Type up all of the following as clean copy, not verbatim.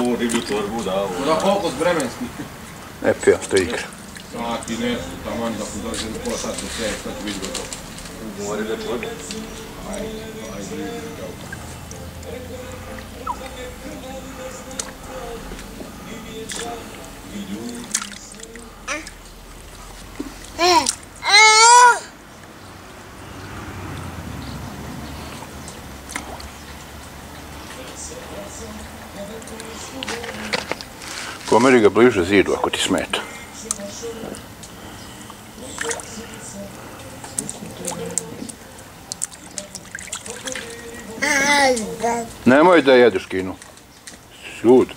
ovu riblju torbu, da ovo... Da koliko s vremenski? Ne pijam strika. Sati, nešto, tamo da ako dođe do pola sata do sve, šta ću vidjeti gotovo. Mori da torbu. Ajde, evo. Pomeri ga bliže zidu ako ti smeta. Nemoj da jedeš kinu. Sud.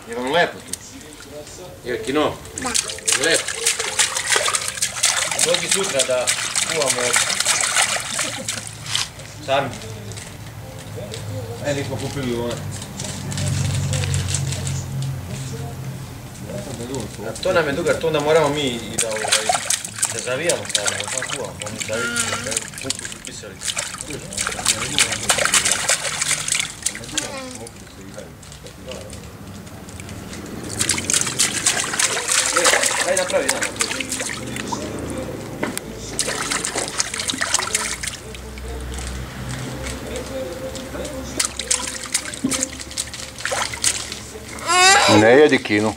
Je vam lepo tu? Je kino? Da. Lepo. Dođi sutra da kuvamo sami. Ajde, nismo kupili u one. To nam je dugar, to onda moramo mi i da zavijamo sami, da samo kuvamo, pa mi zavijemo, da kupu su pisali. Daj napravi jedan. Ne jedi kinu.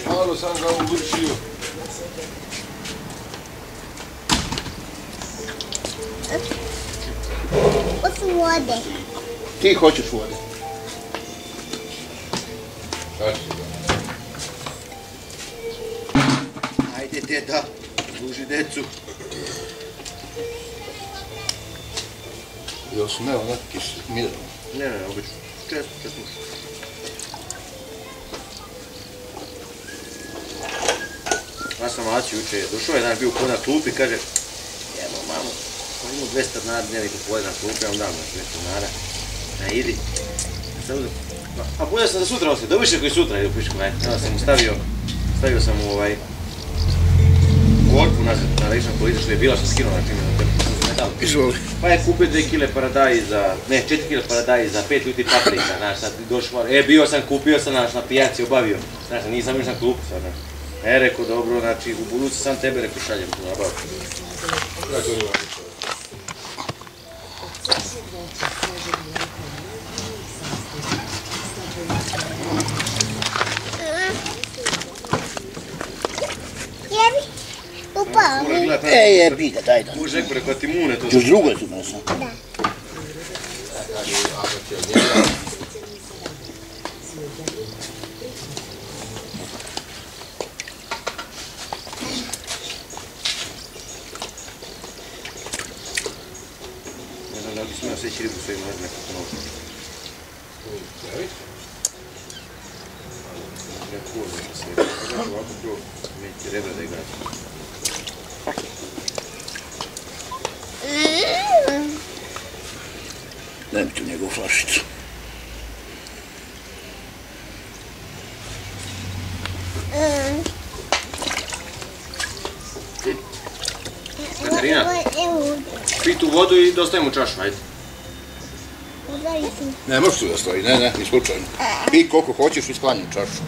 Malo sam ga uvršio. Hoću vode. Ti hoćeš vode. Ajde, teta, služi decu. Jel su ne onak mineralno? Ne, obično. Često mušu. Ja sam Aći juče, došao je dan bio kod na klupi i kaže evo mamo, imamo 200 dinara dnevniku pojede na klupi, ja vam dam na 200 dinara. Ne, idi. A bolje sam za sutra ostavio, da više koji sutra idu pišku, ja sam mu stavio sam mu korpu nazad na rečnom koji izašli je bila što skinuo na čime na tepu. Izvoli. Pa je kupio 2 kile paradajza, ne 4 kile paradajza, 5 ljuti paprika, znaš, sad došao, bio sam, kupio sam, znaš, na pijaci obavio, znaš, nisam još na klupu sad, znaš. Rekao, dobro, znači, u budući sam tebe, rekao, šaljem tu nabavu. Jebi ga, daj da. Možeš rekao, rekao ti mune to. Još drugo tu nosa. Da. Ne znam da li bi smio seći ribu svojim možda nekako nožu. Treba kuo neka sve. Ovako prvo neće rebra da igraći. Daj mi tu njegovu flašicu. Katarina, pi tu vodu i dostajem u čašu, ajde. Ne možeš tu da stoji, ne, ni slučajno. Pi koliko hoćeš i sklanjam čašu.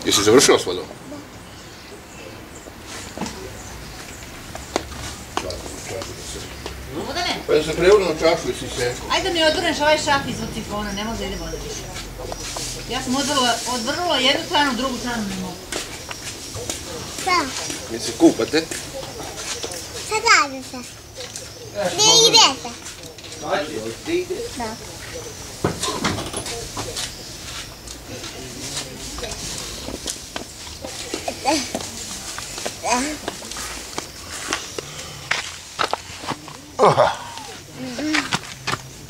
Jesi završila s vodom? Pa je se prevrnuo čašu i si se... Ajde mi odvrneš ovaj šah iz ocifona, ne može da ide voda više. Ja sam odvrnula jednu stranu, drugu stranu ne mogu. Šta? Mi se kupate? Šta radite? Gdje idete? Gdje ide? Da.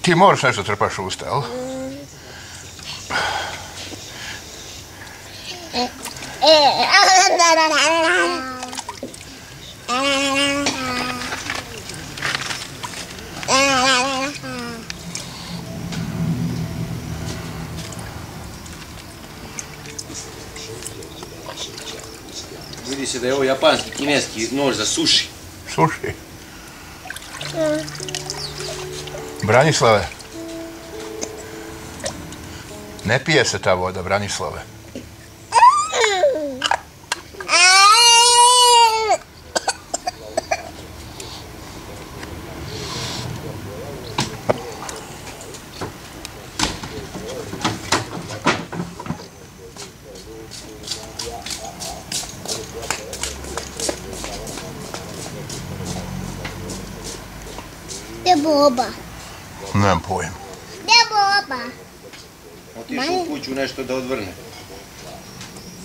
Ti moraš nešto trpaš u usta, jel? Vidi se da je ovo japanski, kineski nož za suši. Suši. Branislave. Ne pije se ta voda, Branislave. Gdje Boba? Nemam pojem. Gdje Boba? Otišao u kuću nešto da odvrne.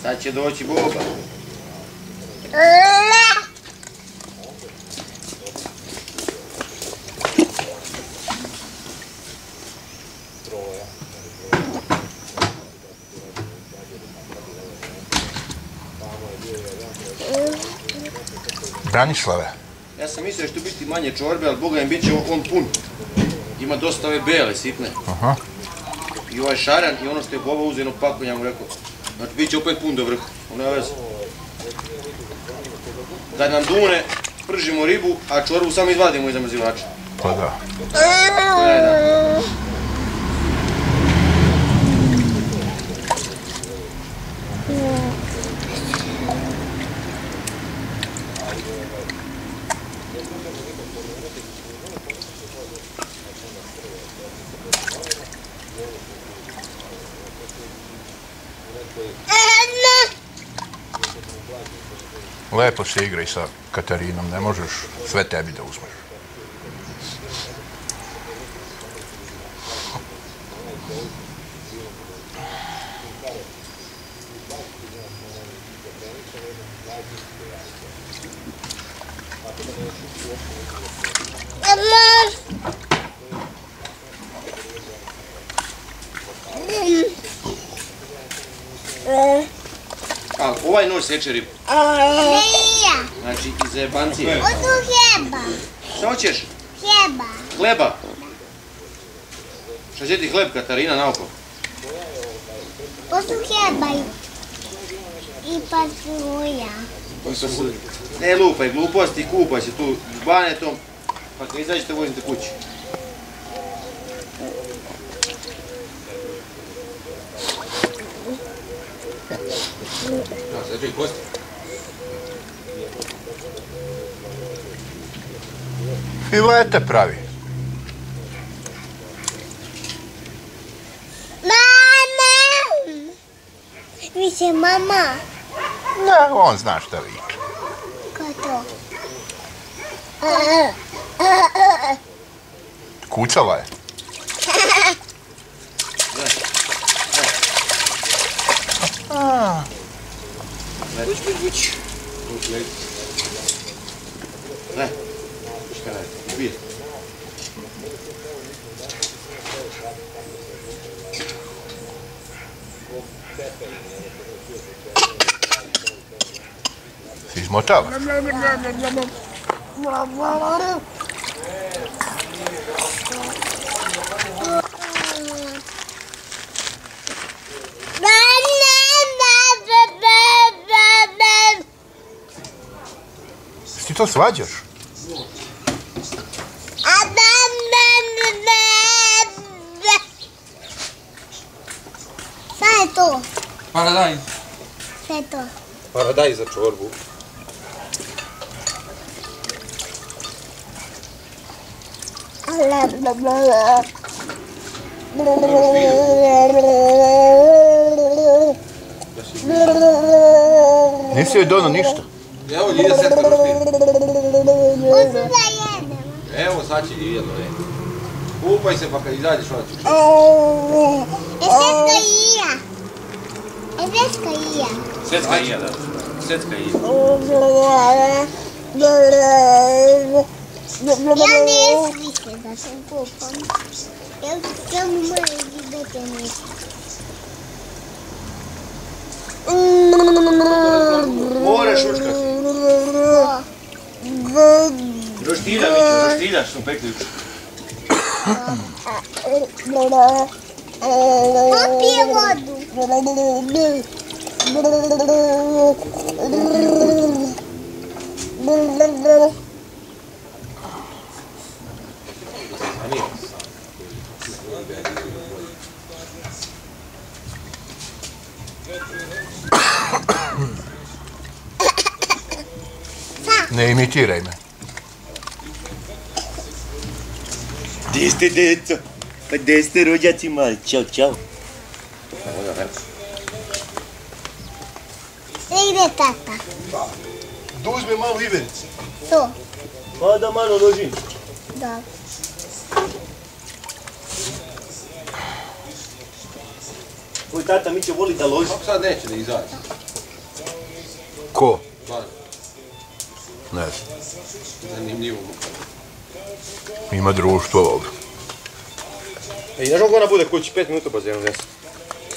Sad će doći Boba. Branislave. Ja sam mislio da će tu biti manje čorbe, ali Boga im bit će on pun. Ima dosta ove bele, sitne. Aha. I ovaj šaran i ono što je Boba uzeo jedno paku, ja mu rekao. Znači, bit će opet pun do vrha. Ono je veze. Da nam dune, pržimo ribu, a čorbu samo izvadimo iz zamrzivača. Pa da. To je da. Lepo se igraj sa Katarinom, ne možeš sve tebi da uzmeš. A, ovaj nož seče ribu. Nije. Znači, iz jebancije. Odu hljeba. Šta hoćeš? Hljeba. Hleba? Šta će ti hleb, Katarina, naoko? Odu hljeba i pasulja. Ne lupaj, gluposti, kupaj se tu s banetom, pa kad izađete vozite kući. Sveđaj kosti. Filete pravi. Mama! Više mama. Ne, on zna šta viče. Ko je to? Kucala je. Vuć. Ne, šta radi? Ubije. Si izmotala? Ti to svađaš? Šta je to? Paradajz. Šta je to? Paradajz za čorbu. Nisi joj donao ništa? Evo Ljilja setka roštira. Uzu da jedemo. Evo sad će Ljilja doneti. Kupaj se pa kad izađeš onda ćeš. Svjetska ija. Svjetska ija. Svjetska ija, da. Svjetska ija. Ja ne sviđam da sam kupam. Ja mu moram vidjeti nešto. Moraš učkati. Roštilja, Mićo, roštilja što smo pekli jučer. Popije vodu. Ne imitiraj me. Gdje ste, deco? Pa gdje ste, rođaci mali? Ćao, čao. Ide tata. Da uzme malo iverice. To. Pa da malo ložim. Da. Tvoj tata mi će voli da loži. Kako sad neće da izađe? Ko? Stvarno, Ne znam. zanimljivo. Ima društvo ovdje. Ej, znaš koliko ona bude kući? 5 minuta bazenu desi.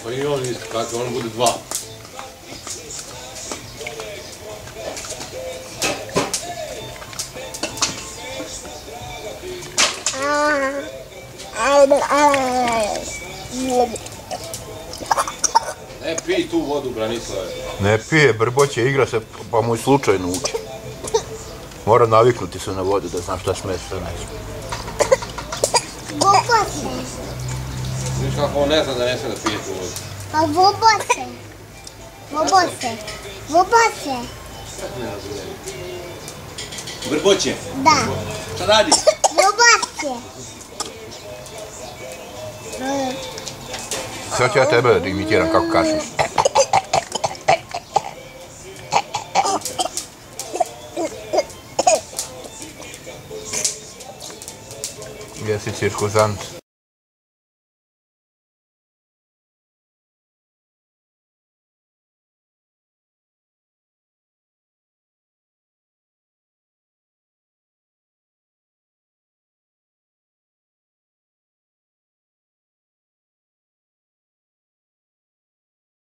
Pa i on isto, kako, on bude 2. Ne pij tu vodu, Branislave. Ne pije, Brboće igra se, pa mu i slučajno uče. Mora naviknuti se na vodu da zna šta sme, šta ne sme. Bobo se. Viš kako on ne zna da ne sme da pije tu vodu. Pa bobo se. Bobo se. Bobo se. Brboće, Da. šta radiš? Bobo se. Sad ću ja tebe da imitiram kako kašliš. Jesi cirkuzant.